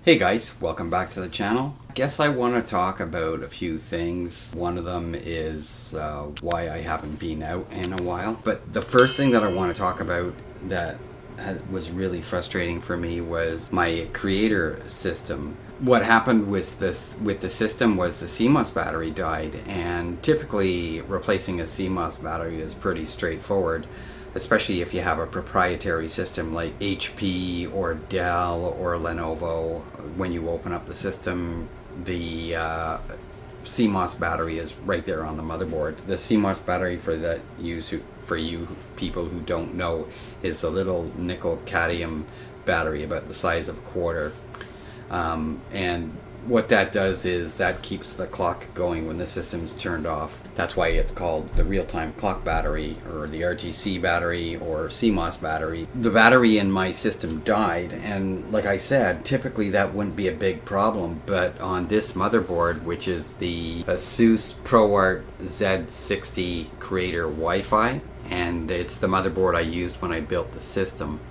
Hey guys, welcome back to the channel. Guess I want to talk about a few things. One of them is why I haven't been out in a while. But the first thing that I want to talk about that was really frustrating for me was my creator system. What happened with the system was the CMOS battery died, and typically replacing a CMOS battery is pretty straightforward, especially if you have a proprietary system like HP or Dell or Lenovo. When you open up the system, the CMOS battery is right there on the motherboard. The CMOS battery, for you people who don't know, is the little nickel cadmium battery about the size of a quarter. And what that does is that keeps the clock going when the system's turned off. That's why it's called the real-time clock battery, or the RTC battery, or CMOS battery. The battery in my system died, and like I said, typically that wouldn't be a big problem, but on this motherboard, which is the Asus ProArt Z60 Creator Wi-Fi, and it's the motherboard I used when I built the system.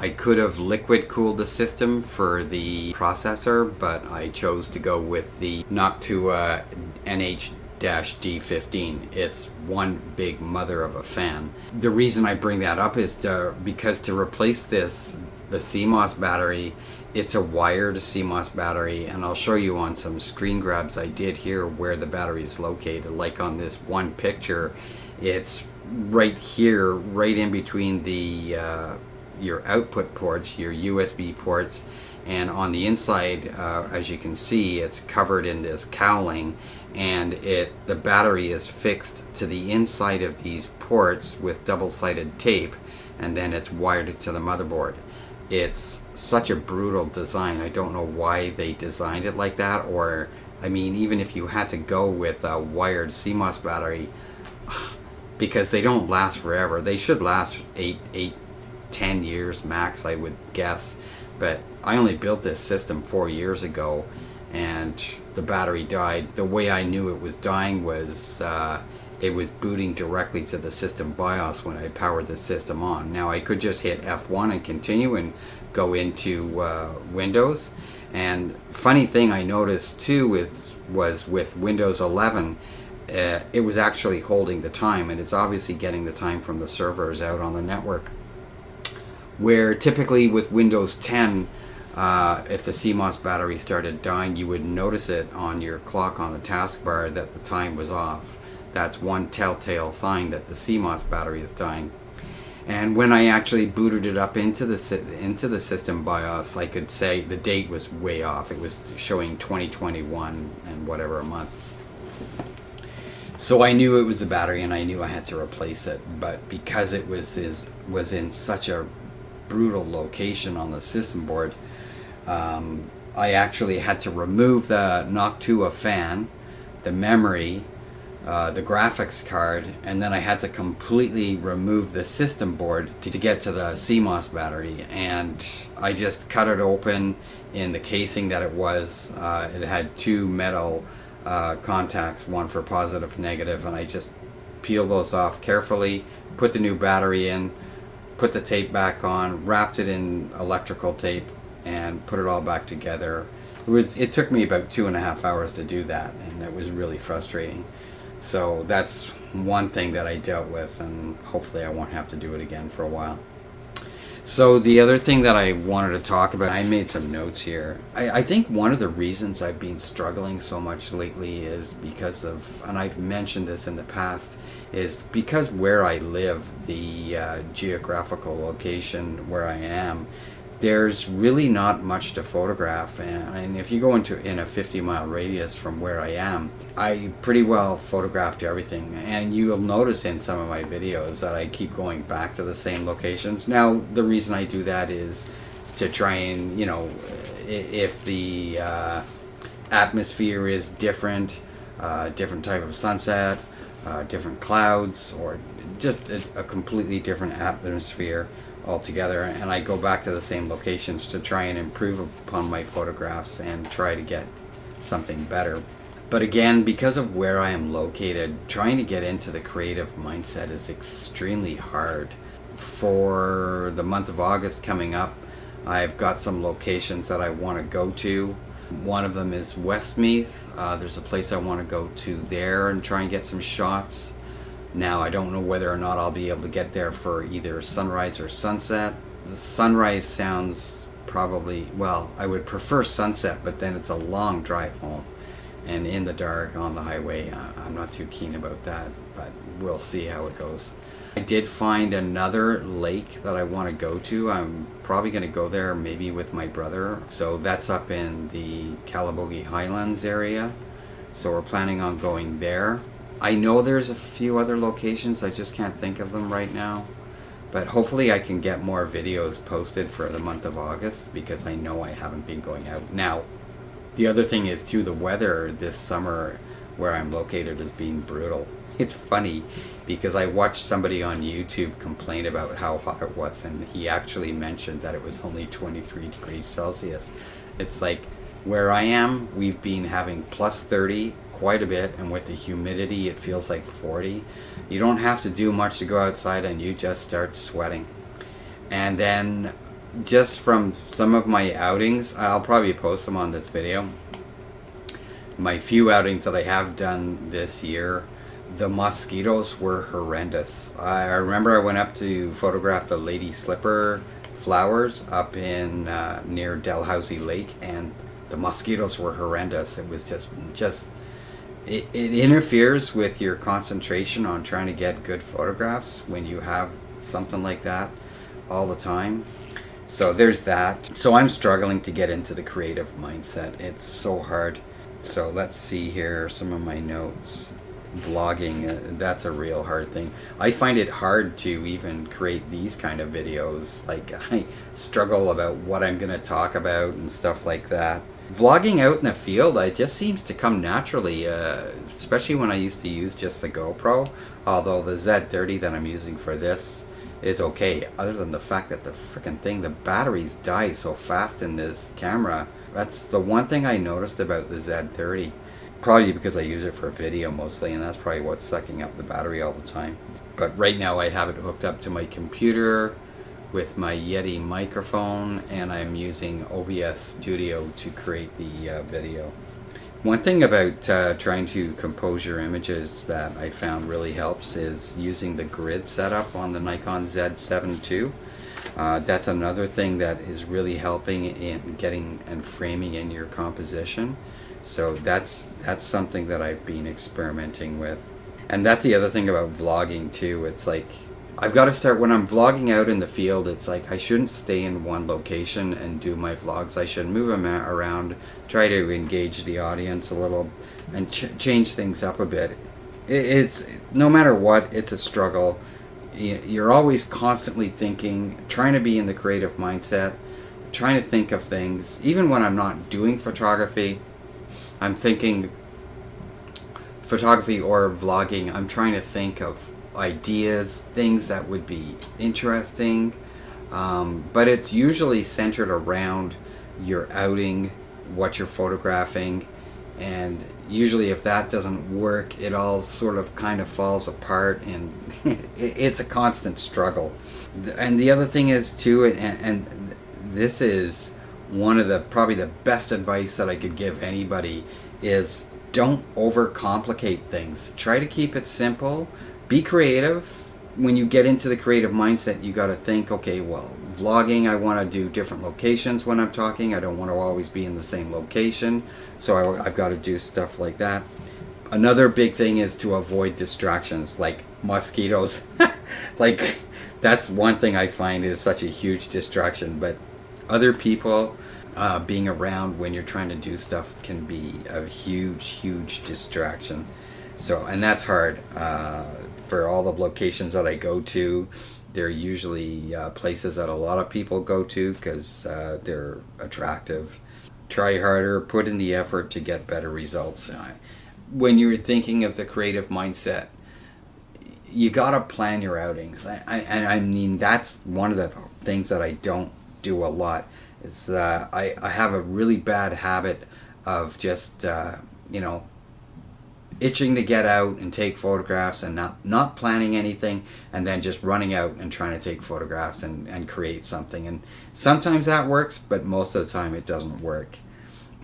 I could have liquid cooled the system for the processor, but I chose to go with the Noctua NH-D15. It's one big mother of a fan. The reason I bring that up is because to replace the CMOS battery, it's a wired CMOS battery, and I'll show you on some screen grabs I did here where the battery is located. Like on this one picture, it's right here, right in between your output ports, your USB ports, and on the inside, as you can see, it's covered in this cowling, and the battery is fixed to the inside of these ports with double-sided tape, and then it's wired to the motherboard. It's such a brutal design. I don't know why they designed it like that, or I mean, even if you had to go with a wired CMOS battery, because they don't last forever. They should last 10 years max, I would guess, but I only built this system 4 years ago, and the battery died. The way I knew it was dying was it was booting directly to the system BIOS when I powered the system on. Now I could just hit F1 and continue and go into Windows, and funny thing I noticed too was with Windows 11, it was actually holding the time, and it's obviously getting the time from the servers out on the network. Where typically with Windows 10, if the CMOS battery started dying, you would notice it on your clock on the taskbar that the time was off. That's one telltale sign that the CMOS battery is dying. And when I actually booted it up into the system BIOS, I could say the date was way off. It was showing 2021 and whatever a month. So I knew it was the battery, and I knew I had to replace it. But because it was in such a brutal location on the system board, I actually had to remove the Noctua fan, the memory, the graphics card, and then I had to completely remove the system board to get to the CMOS battery. And I just cut it open in the casing that it was. It had two metal contacts, one for positive, negative, and I just peeled those off carefully, put the new battery in, put the tape back on, wrapped it in electrical tape, and put it all back together. It took me about 2.5 hours to do that, and it was really frustrating. So that's one thing that I dealt with, and hopefully I won't have to do it again for a while. So the other thing that I wanted to talk about, I made some notes here. I think one of the reasons I've been struggling so much lately is because of, and I've mentioned this in the past, is because where I live, the geographical location where I am, there's really not much to photograph. And if you go in a 50-mile radius from where I am, I pretty well photographed everything. And you'll notice in some of my videos that I keep going back to the same locations. Now, the reason I do that is to try and, if the atmosphere is different, different type of sunset, different clouds, or just a completely different atmosphere altogether, and I go back to the same locations to try and improve upon my photographs and try to get something better. But again, because of where I am located, trying to get into the creative mindset is extremely hard. For the month of August coming up, I've got some locations that I want to go to. One of them is Westmeath. There's a place I want to go to there and try and get some shots. Now, I don't know whether or not I'll be able to get there for either sunrise or sunset. The sunrise sounds probably, well, I would prefer sunset, but then it's a long drive home. And in the dark on the highway, I'm not too keen about that, but we'll see how it goes. I did find another lake that I want to go to. I'm probably going to go there maybe with my brother. So that's up in the Calabogie Highlands area. So we're planning on going there. I know there's a few other locations, I just can't think of them right now. But hopefully I can get more videos posted for the month of August, because I know I haven't been going out. Now, the other thing is too, the weather this summer where I'm located has been brutal. It's funny because I watched somebody on YouTube complain about how hot it was, and he actually mentioned that it was only 23 degrees Celsius. It's like where I am, we've been having plus 30 quite a bit, and with the humidity it feels like 40. You don't have to do much to go outside and you just start sweating. And then just from some of my outings, I'll probably post them on this video, my few outings that I have done this year, the mosquitoes were horrendous. I remember I went up to photograph the lady slipper flowers up in near Dalhousie Lake, and the mosquitoes were horrendous. It was just it interferes with your concentration on trying to get good photographs when you have something like that all the time. So there's that. So I'm struggling to get into the creative mindset. It's so hard. So let's see here some of my notes. Vlogging, that's a real hard thing. I find it hard to even create these kind of videos. Like, I struggle about what I'm going to talk about and stuff like that. Vlogging out in the field, it just seems to come naturally, especially when I used to use just the GoPro, although the Z30 that I'm using for this is okay, other than the fact that the freaking thing, the batteries die so fast in this camera. That's the one thing I noticed about the Z30. Probably because I use it for video mostly, and that's probably what's sucking up the battery all the time. But right now I have it hooked up to my computer with my Yeti microphone, and I'm using OBS Studio to create the video. One thing about trying to compose your images that I found really helps is using the grid setup on the Nikon Z7 II. That's another thing that is really helping in getting and framing in your composition. So that's something that I've been experimenting with. And that's the other thing about vlogging too. It's like, I've got to start, when I'm vlogging out in the field, it's like I shouldn't stay in one location and do my vlogs. I should move them around, try to engage the audience a little, and change things up a bit. It's, no matter what, it's a struggle. You're always constantly thinking, trying to be in the creative mindset, trying to think of things. Even when I'm not doing photography, I'm thinking photography or vlogging, I'm trying to think of ideas, things that would be interesting, but it's usually centered around your outing, what you're photographing, and usually if that doesn't work, it all sort of kind of falls apart, and it's a constant struggle. And the other thing is too, and this is one of the probably the best advice that I could give anybody, is don't overcomplicate things. Try to keep it simple. Be creative. When you get into the creative mindset, you got to think, okay, well, vlogging, I want to do different locations when I'm talking. I don't want to always be in the same location, so I've got to do stuff like that. Another big thing is to avoid distractions like mosquitoes. Like, that's one thing I find is such a huge distraction, but other people being around when you're trying to do stuff can be a huge distraction. So, and that's hard. For all the locations that I go to, they're usually places that a lot of people go to because they're attractive. Try harder, put in the effort to get better results. When you're thinking of the creative mindset, you gotta plan your outings. I mean, that's one of the things that I don't do a lot. Is I have a really bad habit of just itching to get out and take photographs and not planning anything, and then just running out and trying to take photographs and create something. And sometimes that works, but most of the time it doesn't work.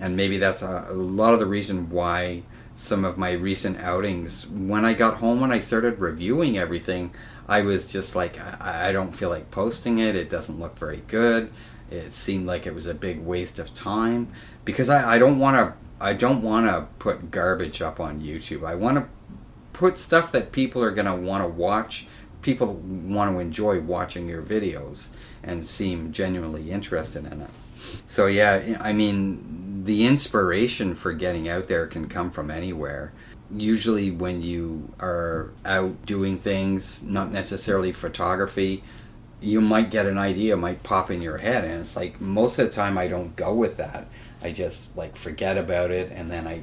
And maybe that's a lot of the reason why some of my recent outings, when I got home and I started reviewing everything, I was just like, I don't feel like posting it. It doesn't look very good. It seemed like it was a big waste of time, because I don't want to put garbage up on YouTube. I want to put stuff that people are going to want to watch. People want to enjoy watching your videos and seem genuinely interested in it. So yeah, I mean, the inspiration for getting out there can come from anywhere. Usually when you are out doing things, not necessarily photography, you might get an idea, might pop in your head, and it's like most of the time I don't go with that. I just like forget about it, and then I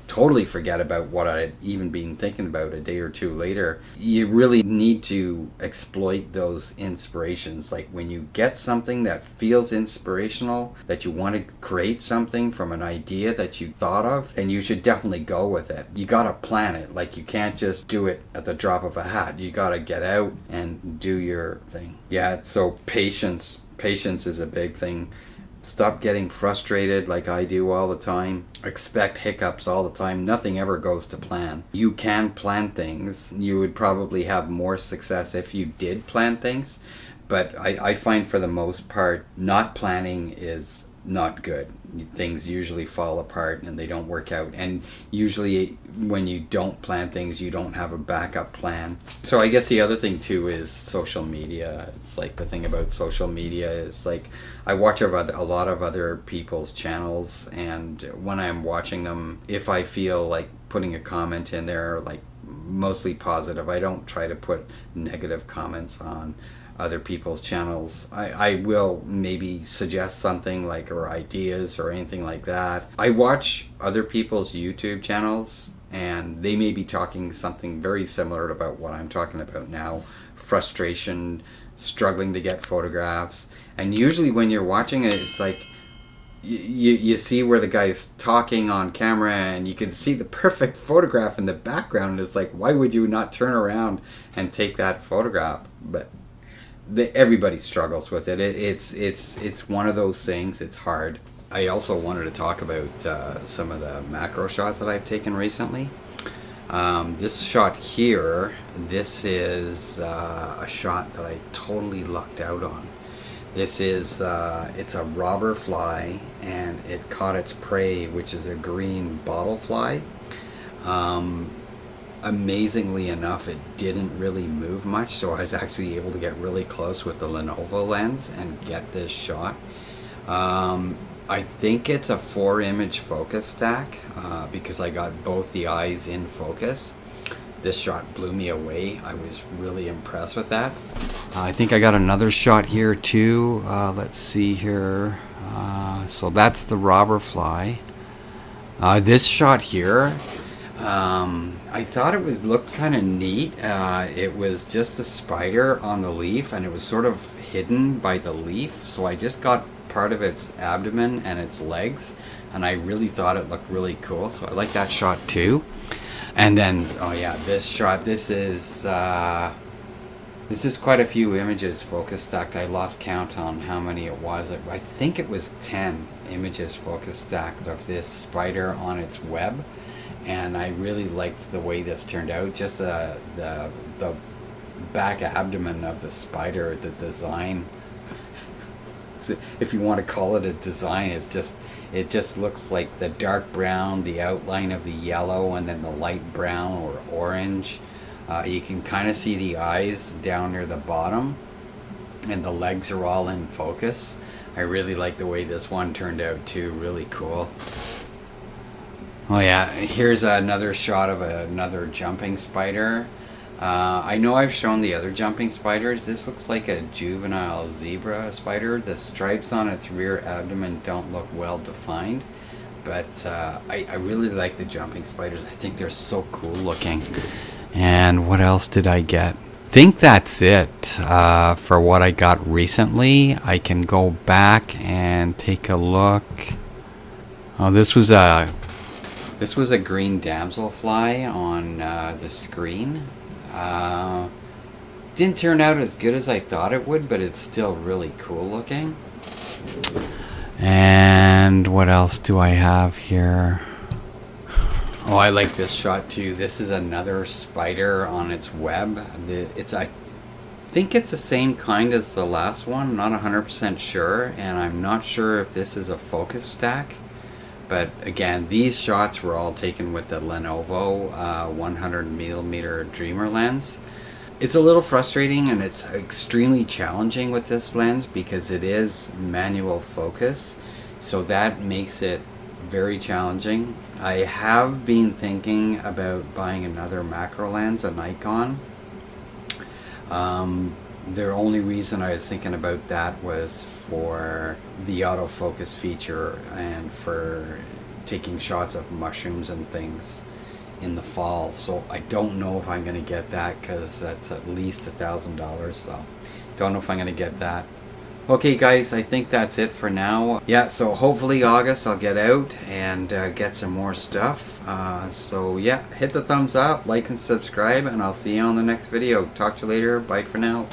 totally forget about what I had even been thinking about a day or two later. You really need to exploit those inspirations. Like when you get something that feels inspirational, that you want to create something from an idea that you thought of, then you should definitely go with it. You gotta plan it. Like you can't just do it at the drop of a hat. You gotta get out and do your thing. Yeah, so patience is a big thing. Stop getting frustrated like I do all the time. Expect hiccups all the time. Nothing ever goes to plan. You can plan things. You would probably have more success if you did plan things. But I find for the most part, not planning is not good. Things usually fall apart and they don't work out. And usually when you don't plan things, you don't have a backup plan. So I guess the other thing too is social media. It's like the thing about social media is like I watch a lot of other people's channels, and when I'm watching them, if I feel like putting a comment in there, like mostly positive, I don't try to put negative comments on other people's channels. I will maybe suggest something like, or ideas or anything like that. I watch other people's YouTube channels and they may be talking something very similar about what I'm talking about now. Frustration, struggling to get photographs. And usually when you're watching it, it's like you see where the guy's talking on camera and you can see the perfect photograph in the background. It's like, why would you not turn around and take that photograph? But everybody struggles with it. It's one of those things. It's hard. I also wanted to talk about some of the macro shots that I've taken recently. This shot here, this is a shot that I totally lucked out on. This is it's a robber fly, and it caught its prey, which is a green bottle fly. Amazingly enough, it didn't really move much, so I was actually able to get really close with the Lenovo lens and get this shot. I think it's a 4-image focus stack because I got both the eyes in focus. This shot blew me away. I was really impressed with that. I think I got another shot here too. Let's see here. So that's the robber fly. This shot here, I thought it looked kind of neat. It was just a spider on the leaf, and it was sort of hidden by the leaf. So I just got part of its abdomen and its legs, and I really thought it looked really cool. So I like that shot too. And then, oh yeah, this shot. This is quite a few images focus stacked. I lost count on how many it was. I think it was 10 images focus stacked of this spider on its web. And I really liked the way this turned out. Just the back abdomen of the spider, the design. If you want to call it a design, it just looks like the dark brown, the outline of the yellow, and then the light brown or orange. You can kind of see the eyes down near the bottom, and the legs are all in focus. I really like the way this one turned out too. Really cool. Oh yeah, here's another shot of another jumping spider. I know I've shown the other jumping spiders. This looks like a juvenile zebra spider. The stripes on its rear abdomen don't look well defined, but I really like the jumping spiders. I think they're so cool looking. And what else did I get? I think that's it for what I got recently. I can go back and take a look. Oh, this was a This was a green damselfly on the screen. Didn't turn out as good as I thought it would, but it's still really cool looking. And what else do I have here? Oh, I like this shot too. This is another spider on its web. I think it's the same kind as the last one. I'm not 100% sure, and I'm not sure if this is a focus stack. But again, these shots were all taken with the Lenovo 100mm Dreamer lens. It's a little frustrating and it's extremely challenging with this lens because it is manual focus, so that makes it very challenging. I have been thinking about buying another macro lens, a Nikon. The only reason I was thinking about that was for the autofocus feature and for taking shots of mushrooms and things in the fall. So I don't know if I'm going to get that because that's at least $1,000. So don't know if I'm going to get that. Okay guys, I think that's it for now. Yeah, so hopefully August I'll get out and get some more stuff. So yeah, hit the thumbs up, like and subscribe, and I'll see you on the next video. Talk to you later. Bye for now.